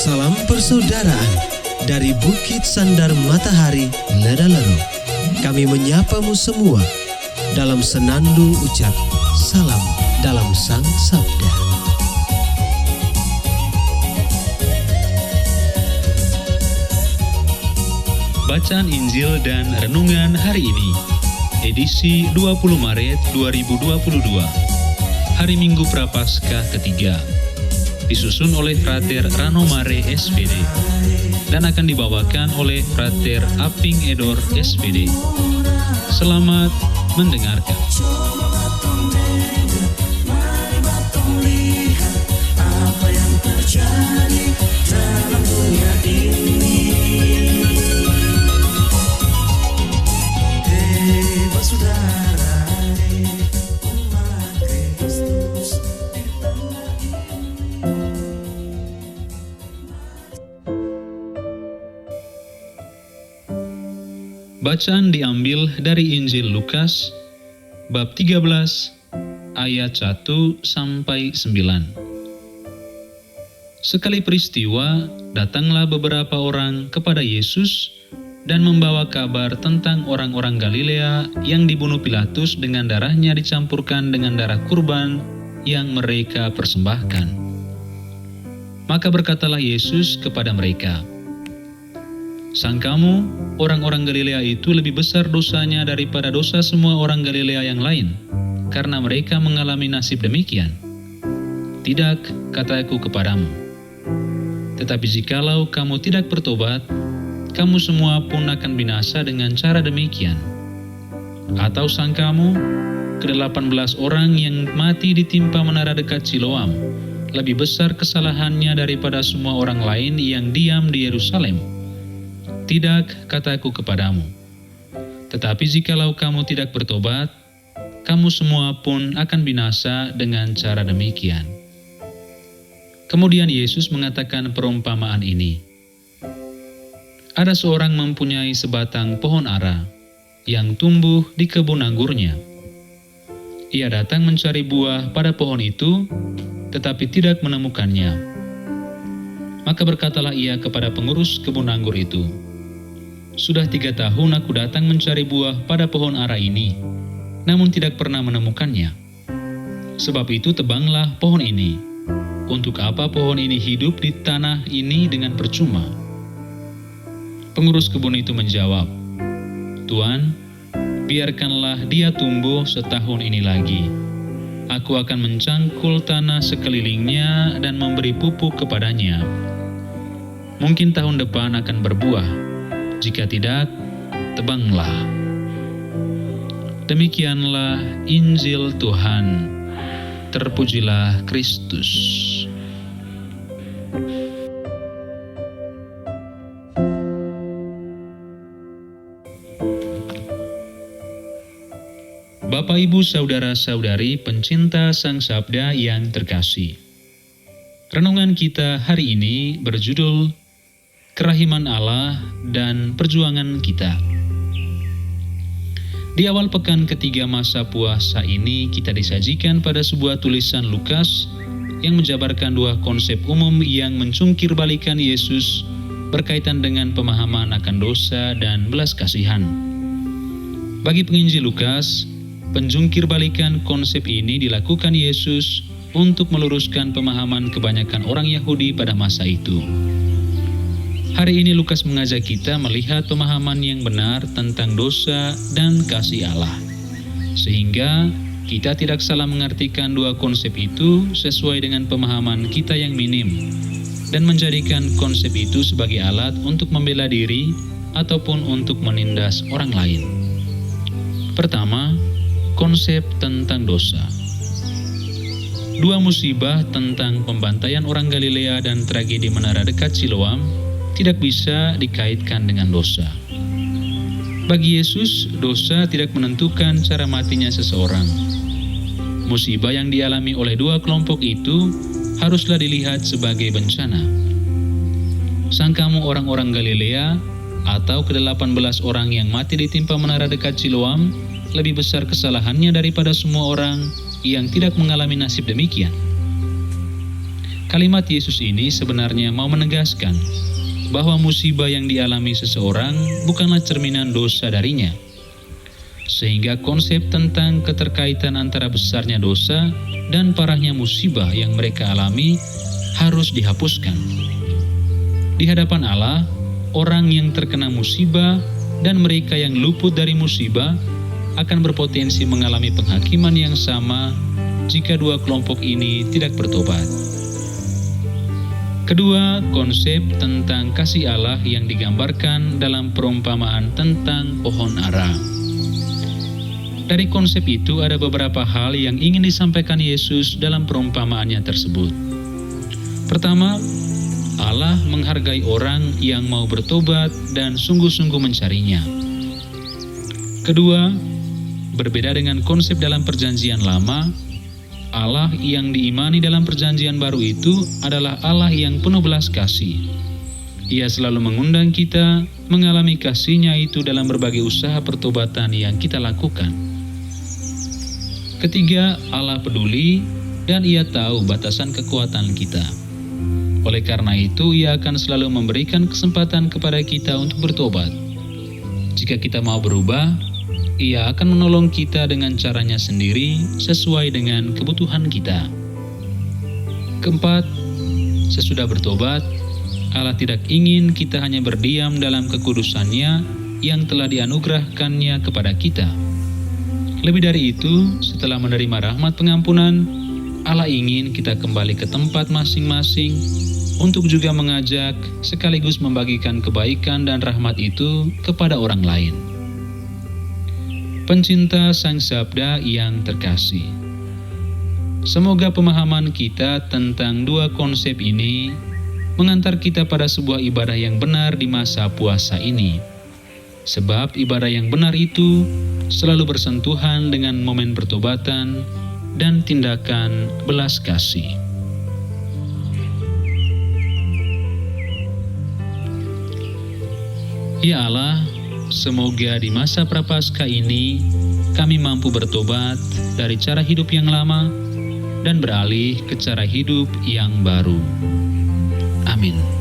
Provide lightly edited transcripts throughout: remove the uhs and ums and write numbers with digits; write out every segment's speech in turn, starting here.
Salam persaudaraan dari Bukit Sandar Matahari, Ledalero. Kami menyapamu semua dalam senandung ucap salam dalam Sang Sabda. Bacaan Injil dan Renungan hari ini, edisi 20 Maret 2022, hari Minggu Prapaskah ketiga, disusun oleh Frater Rano Mare SPD dan akan dibawakan oleh Frater Aping Edor SPD. Selamat mendengarkan. Bacaan diambil dari Injil Lukas, bab 13, ayat 1 sampai 9. Sekali peristiwa, datanglah beberapa orang kepada Yesus dan membawa kabar tentang orang-orang Galilea yang dibunuh Pilatus dengan darahnya dicampurkan dengan darah kurban yang mereka persembahkan. Maka berkatalah Yesus kepada mereka, "Sangkamu orang-orang Galilea itu lebih besar dosanya daripada dosa semua orang Galilea yang lain, karena mereka mengalami nasib demikian? Tidak, kataku kepadamu. Tetapi jikalau kamu tidak bertobat, kamu semua pun akan binasa dengan cara demikian. Atau sangkamu, ke-18 orang yang mati ditimpa menara dekat Siloam lebih besar kesalahannya daripada semua orang lain yang diam di Yerusalem? Tidak, kataku kepadamu. Tetapi jikalau kamu tidak bertobat, kamu semua pun akan binasa dengan cara demikian." Kemudian Yesus mengatakan perumpamaan ini. Ada seorang mempunyai sebatang pohon ara yang tumbuh di kebun anggurnya. Ia datang mencari buah pada pohon itu, tetapi tidak menemukannya. Maka berkatalah ia kepada pengurus kebun anggur itu, "Sudah 3 tahun aku datang mencari buah pada pohon ara ini, namun tidak pernah menemukannya. Sebab itu tebanglah pohon ini. Untuk apa pohon ini hidup di tanah ini dengan percuma?" Pengurus kebun itu menjawab, "Tuan, biarkanlah dia tumbuh setahun ini lagi. Aku akan mencangkul tanah sekelilingnya dan memberi pupuk kepadanya. Mungkin tahun depan akan berbuah. Jika tidak, tebanglah." Demikianlah Injil Tuhan. Terpujilah Kristus. Bapak, Ibu, Saudara-saudari pencinta Sang Sabda yang terkasih. Renungan kita hari ini berjudul Kerahiman Allah dan Perjuangan Kita. Di awal pekan ketiga masa puasa ini, kita disajikan pada sebuah tulisan Lukas yang menjabarkan 2 konsep umum yang mencungkir balikan Yesus berkaitan dengan pemahaman akan dosa dan belas kasihan. Bagi penginjil Lukas, penjungkir balikan konsep ini dilakukan Yesus untuk meluruskan pemahaman kebanyakan orang Yahudi pada masa itu. Hari ini Lukas mengajak kita melihat pemahaman yang benar tentang dosa dan kasih Allah, sehingga kita tidak salah mengartikan 2 konsep itu sesuai dengan pemahaman kita yang minim, dan menjadikan konsep itu sebagai alat untuk membela diri ataupun untuk menindas orang lain. Pertama, konsep tentang dosa. 2 musibah tentang pembantaian orang Galilea dan tragedi menara dekat Siloam tidak bisa dikaitkan dengan dosa. Bagi Yesus, dosa tidak menentukan cara matinya seseorang. Musibah yang dialami oleh 2 kelompok itu haruslah dilihat sebagai bencana. Sangkamu orang-orang Galilea atau ke-18 orang yang mati ditimpa menara dekat Siloam lebih besar kesalahannya daripada semua orang yang tidak mengalami nasib demikian? Kalimat Yesus ini sebenarnya mau menegaskan bahwa musibah yang dialami seseorang bukanlah cerminan dosa darinya. Sehingga konsep tentang keterkaitan antara besarnya dosa dan parahnya musibah yang mereka alami harus dihapuskan. Di hadapan Allah, orang yang terkena musibah dan mereka yang luput dari musibah akan berpotensi mengalami penghakiman yang sama jika dua kelompok ini tidak bertobat. Kedua, konsep tentang kasih Allah yang digambarkan dalam perumpamaan tentang pohon ara. Dari konsep itu ada beberapa hal yang ingin disampaikan Yesus dalam perumpamaannya tersebut. Pertama, Allah menghargai orang yang mau bertobat dan sungguh-sungguh mencarinya. Kedua, berbeda dengan konsep dalam Perjanjian Lama, Allah yang diimani dalam Perjanjian Baru itu adalah Allah yang penuh belas kasih. Ia selalu mengundang kita mengalami kasih-Nya itu dalam berbagai usaha pertobatan yang kita lakukan. Ketiga, Allah peduli dan Ia tahu batasan kekuatan kita. Oleh karena itu, Ia akan selalu memberikan kesempatan kepada kita untuk bertobat. Jika kita mau berubah, Ia akan menolong kita dengan caranya sendiri sesuai dengan kebutuhan kita. Keempat, sesudah bertobat, Allah tidak ingin kita hanya berdiam dalam kekudusan-Nya yang telah dianugerahkan-Nya kepada kita. Lebih dari itu, setelah menerima rahmat pengampunan, Allah ingin kita kembali ke tempat masing-masing untuk juga mengajak sekaligus membagikan kebaikan dan rahmat itu kepada orang lain. Pencinta Sang Sabda yang terkasih, semoga pemahaman kita tentang dua konsep ini mengantar kita pada sebuah ibadah yang benar di masa puasa ini. Sebab ibadah yang benar itu selalu bersentuhan dengan momen pertobatan dan tindakan belas kasih. Ya Allah, semoga di masa Prapaskah ini kami mampu bertobat dari cara hidup yang lama dan beralih ke cara hidup yang baru. Amin.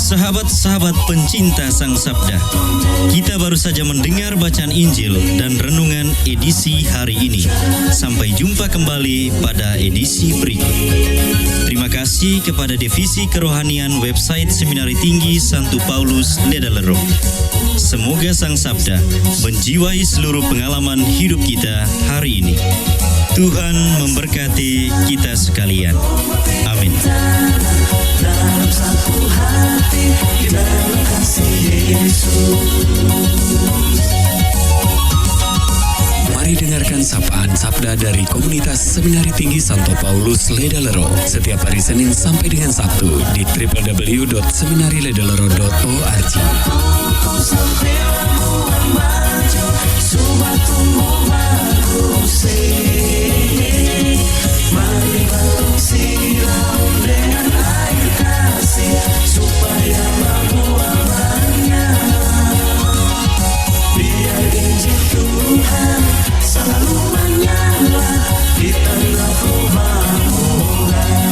Sahabat-sahabat pencinta Sang Sabda, kita baru saja mendengar bacaan Injil dan renungan edisi hari ini. Sampai jumpa kembali pada edisi berikut. Terima kasih kepada Divisi Kerohanian website Seminari Tinggi Santo Paulus Ledalero. Semoga Sang Sabda menjiwai seluruh pengalaman hidup kita hari ini. Tuhan memberkati kita sekalian. Amin. Dalam satu hati, dalam kasih Yesus. Mari dengarkan sapaan sabda dari komunitas Seminari Tinggi Santo Paulus Ledalero setiap hari Senin sampai dengan Sabtu di www.seminariledalero.org. Mari balong siram dengan air kasih supaya berbuahnya. Biar Injil Tuhan selalu menyala di tengah pergumulan.